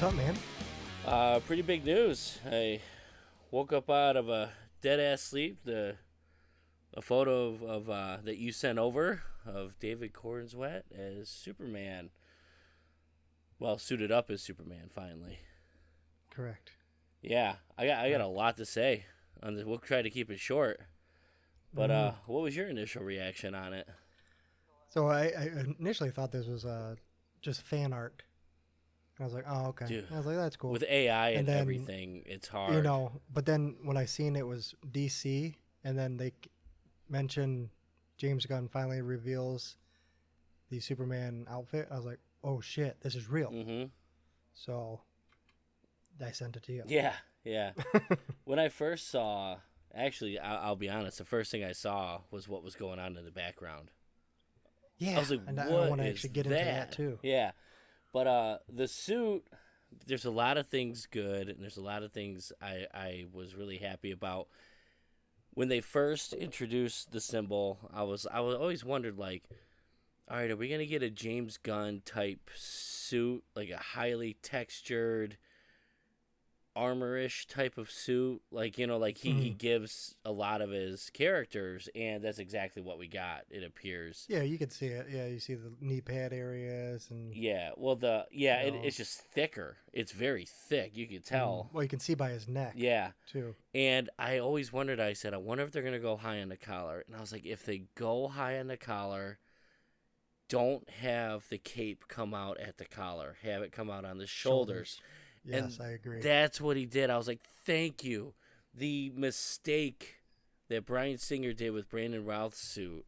What's up, man? Pretty big news. I woke up out of a dead ass sleep. A photo of that you sent over of David Corenswet as Superman. Well, suited up as Superman finally. Correct. Yeah, I got a lot to say on this. We'll try to keep it short. But what was your initial reaction on it? So I initially thought this was just fan art. I was like, oh, okay. Dude, I was like, that's cool. with AI and then, everything, it's hard. But then when I seen it was DC, and then they mentioned James Gunn finally reveals the Superman outfit, I was like, oh shit, this is real. Mm-hmm. So I sent it to you. Yeah. When I first saw, actually, I'll be honest, the first thing I saw was what was going on in the background. Yeah, I was like, and what I want to is actually get into that too. Yeah. But the suit, there's a lot of things good, and there's a lot of things I was really happy about. When they first introduced the symbol, I always wondered, like, all right, are we gonna get a James Gunn type suit, like a highly textured, armor-ish type of suit, like, like he gives a lot of his characters, and that's exactly what we got. It appears. Yeah, you could see it. Yeah, you see the knee pad areas and it's just thicker. It's very thick. You can tell. Well, you can see by his neck. Yeah, too. and I always wondered. I said, I wonder if they're gonna go high on the collar. And I was like, if they go high on the collar, don't have the cape come out at the collar. Have it come out on the shoulders. Yes, and I agree. That's what he did. I was like, thank you. The mistake that Bryan Singer did with Brandon Routh's suit,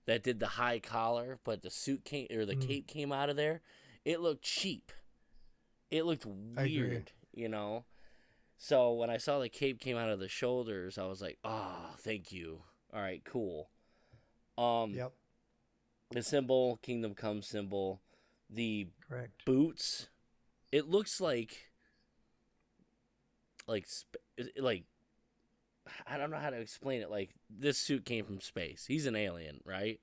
that did the high collar, but the suit cape came out of there. It looked cheap. It looked weird, So when I saw the cape came out of the shoulders, I was like, oh, thank you. All right, cool. Yep. The symbol, Kingdom Come symbol, the Correct. boots. It looks like I don't know how to explain it. Like, this suit came from space. He's an alien, right?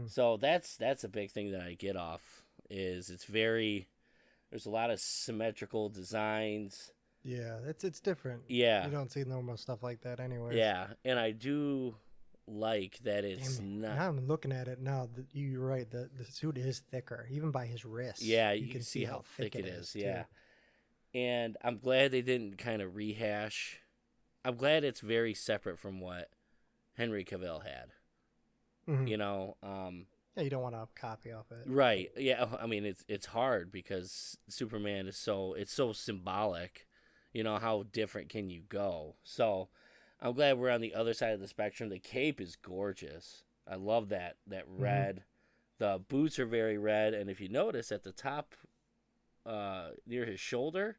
So that's a big thing that I get off is there's a lot of symmetrical designs. Yeah, it's different. Yeah. You don't see normal stuff like that anywhere. Yeah, and I do like that it's not. Now I'm looking at it now. You're right. The suit is thicker, even by his wrist. Yeah, you can see how thick it is. Yeah. And I'm glad they didn't kind of rehash. I'm glad it's very separate from what Henry Cavill had. Yeah, you don't want to copy off it. Right. Yeah, I mean it's hard because Superman is so symbolic. How different can you go? So, I'm glad we're on the other side of the spectrum. The cape is gorgeous. I love that red. The boots are very red, and if you notice at the top near his shoulder,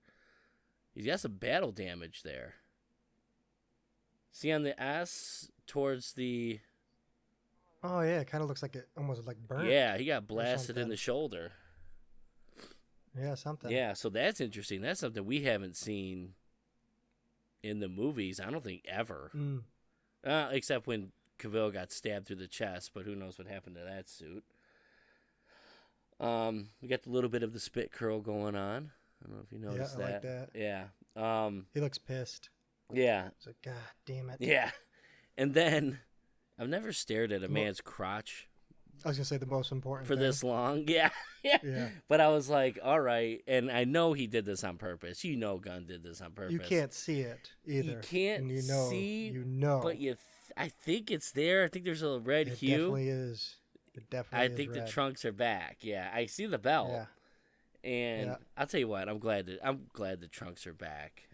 he's got some battle damage there. See on the S towards the... Oh, yeah, it kind of looks like it almost like burnt. Yeah, he got blasted in the shoulder. Yeah, something. Yeah, so that's interesting. That's something we haven't seen in the movies, I don't think, ever. Except when Cavill got stabbed through the chest, but who knows what happened to that suit. We got a little bit of the spit curl going on. I don't know if you noticed that. I like that. Yeah. He looks pissed. Yeah. He's like, God damn it. Yeah. And then, I've never stared at a man's crotch. I was going to say the most important for thing. this long. Yeah. But I was like, all right. And I know he did this on purpose. Gunn did this on purpose. You can't see it either. You can't see. You know. But I think it's there. I think there's a red hue. It definitely is. I think the trunks are back. Yeah. I see the belt. Yeah. And I'll tell you what, I'm glad the trunks are back.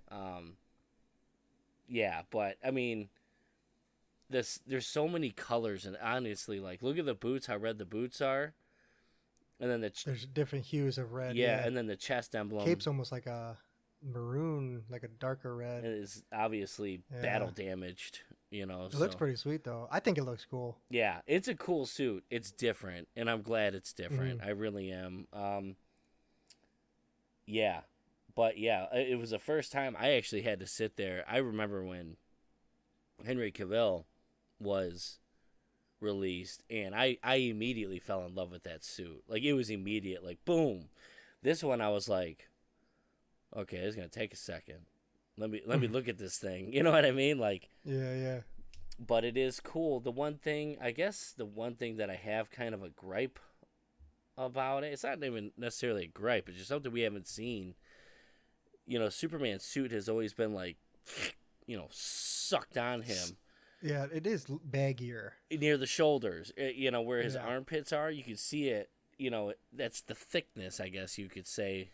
Yeah, but I mean, there's so many colors, and honestly, like, look at the boots, how red the boots are, and then there's different hues of red. Yeah, and then the chest emblem. Cape's almost like a maroon, like a darker red. It is obviously battle damaged. It looks pretty sweet though. I think it looks cool. Yeah, it's a cool suit. It's different, and I'm glad it's different. I really am. Yeah. But yeah, it was the first time I actually had to sit there. I remember when Henry Cavill was released, and I immediately fell in love with that suit. Like, it was immediate. Like, boom. This one I was like, okay, it's gonna take a second. Let me look at this thing. You know what I mean? Like, Yeah. but it is cool. The one thing that I have kind of a gripe about it, it's not even necessarily a gripe, it's just something we haven't seen. You know, Superman's suit has always been like, you know, sucked on him. Yeah, it is baggier. Near the shoulders, you know, where his armpits are, you can see it, you know, that's the thickness, I guess you could say,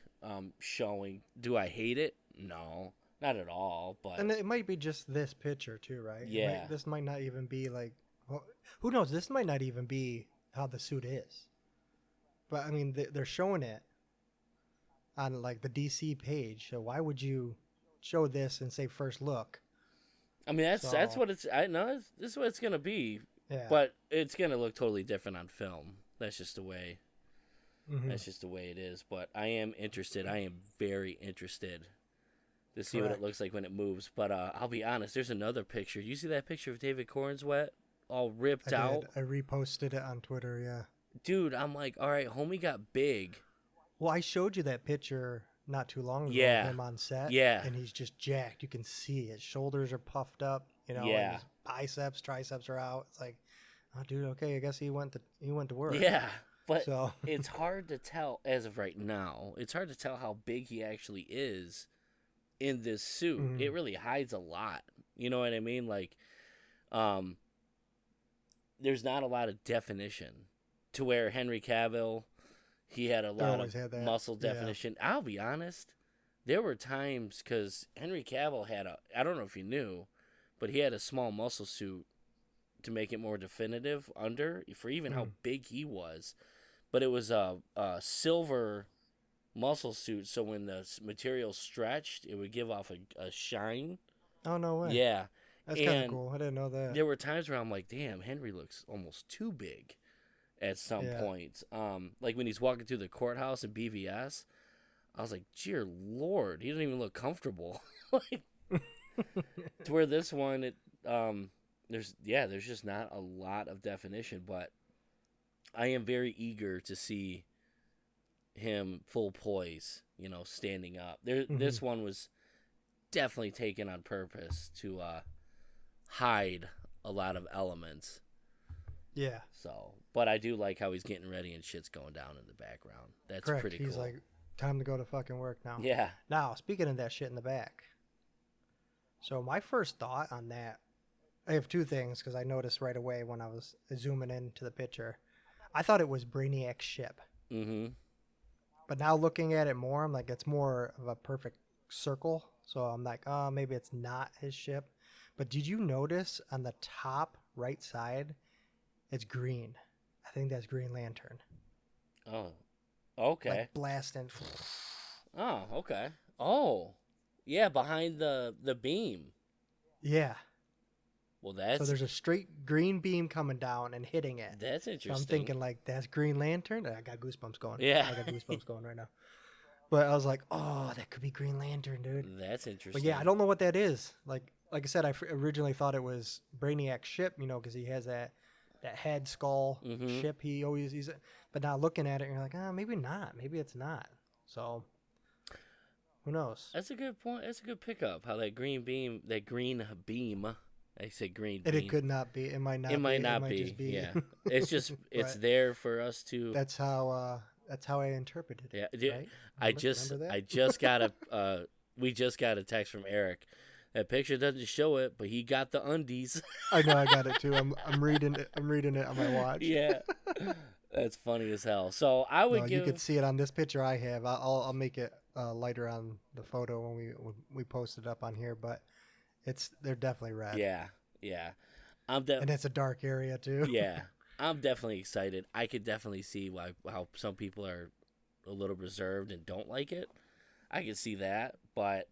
showing. Do I hate it? No, not at all, but... And it might be just this picture, too, right? Yeah. This might not even be, like... Well, who knows? This might not even be how the suit is. But, I mean, they're showing it on, like, the DC page, so why would you show this and say first look? I mean, that's what it's... I know this is what it's going to be, but it's going to look totally different on film. That's just the way... That's just the way it is. But I am interested. I am very interested to see what it looks like when it moves. But I'll be honest, there's another picture. You see that picture of David Corenswet all ripped out? I reposted it on Twitter, yeah. Dude, I'm like, all right, homie got big. Well, I showed you that picture not too long ago of him on set. Yeah. And he's just jacked. You can see his shoulders are puffed up, you know, and his biceps, triceps are out. It's like, oh, dude, okay, I guess he went to work. Yeah. But it's hard to tell, as of right now, it's hard to tell how big he actually is in this suit. It really hides a lot. You know what I mean? Like, there's not a lot of definition to where Henry Cavill, he had a lot of muscle definition. Yeah. I'll be honest, there were times, because Henry Cavill had I don't know if you knew, but he had a small muscle suit to make it more definitive for even how big he was. But it was a silver muscle suit, so when the material stretched, it would give off a shine. Oh, no way. Yeah. That's kind of cool. I didn't know that. There were times where I'm like, damn, Henry looks almost too big at some points. Like when he's walking through the courthouse in BVS, I was like, dear Lord, he doesn't even look comfortable. Like, to where this one, there's just not a lot of definition, but I am very eager to see him full poise, you know, standing up. This one was definitely taken on purpose to hide a lot of elements. Yeah. So, but I do like how he's getting ready and shit's going down in the background. That's pretty cool. He's like, time to go to fucking work now. Yeah. Now, speaking of that shit in the back. So my first thought on that, I have two things, because I noticed right away when I was zooming into the picture. I thought it was Brainiac's ship. But now looking at it more, I'm like, it's more of a perfect circle. So I'm like, oh, maybe it's not his ship. But did you notice on the top right side, it's green? I think that's Green Lantern. Oh, okay. Like blasting. Oh, okay. Oh, yeah, behind the beam. Yeah. Well, so there's a straight green beam coming down and hitting it. That's interesting. So I'm thinking, like, that's Green Lantern. I got goosebumps going. Yeah. I got goosebumps going right now. But I was like, oh, that could be Green Lantern, dude. That's interesting. But yeah, I don't know what that is. Like I said, I originally thought it was Brainiac's ship, you know, because he has that head skull ship he always uses. But now looking at it, you're like, maybe not. Maybe it's not. So who knows? That's a good point. That's a good pickup. How that green beam. I said green beam. It could not be. It might not be. It might not be. Just be. Yeah. It's just, it's there for us to. That's how I interpreted it. Yeah. Right? I just got we just got a text from Eric. That picture doesn't show it, but he got the undies. I know, I got it too. I'm reading it. I'm reading it on my watch. Yeah. That's funny as hell. So I would give. You could see it on this picture I have. I'll make it lighter on the photo when we post it up on here, but they're definitely red. Yeah. And it's a dark area too. Yeah. I'm definitely excited. I could definitely see how some people are a little reserved and don't like it. I can see that, but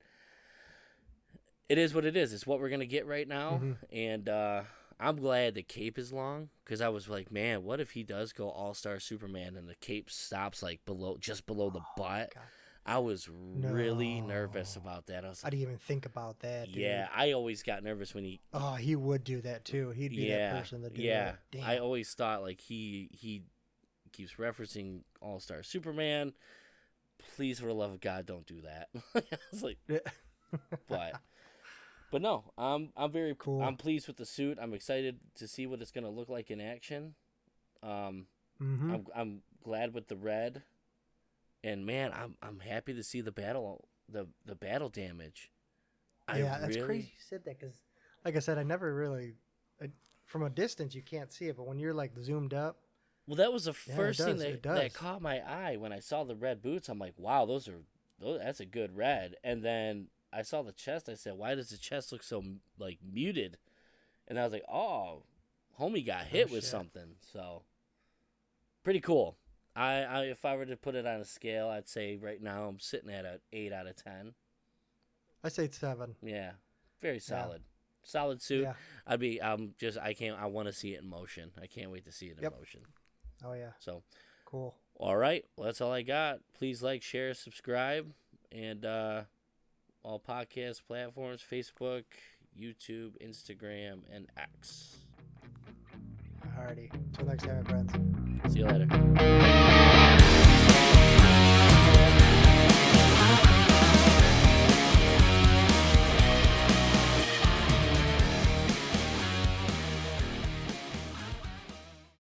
it is what it is. It's what we're going to get right now. And I'm glad the cape is long, because I was like, man, what if he does go All-Star Superman and the cape stops like just below the butt? God. I was really nervous about that. I didn't even think about that, dude. Yeah, I always got nervous when he... Oh, he would do that, too. He'd be that person to do that. Yeah, I always thought, like, he keeps referencing All-Star Superman. please, for the love of God, don't do that. I was like, but no, I'm very Cool. I'm pleased with the suit. I'm excited to see what it's gonna look like in action. I'm glad with the red, and man, I'm happy to see the battle damage. That's crazy you said that, because, like I said, I never really, from a distance you can't see it, but when you're like zoomed up. Well, that was the first thing that caught my eye when I saw the red boots. I'm like, wow, that's a good red. And then I saw the chest. I said, why does the chest look so like muted? And I was like, oh, homie got hit with something. So pretty cool. I if I were to put it on a scale, I'd say right now I'm sitting at an 8 out of 10. I say 7. Yeah, very solid. Solid suit. Yeah. I want to see it in motion. I can't wait to see it in motion. Oh yeah. So cool. All right. Well, that's all I got. Please like, share, subscribe, and all podcast platforms: Facebook, YouTube, Instagram, and X. Alrighty. Till next time, my friends. See you later.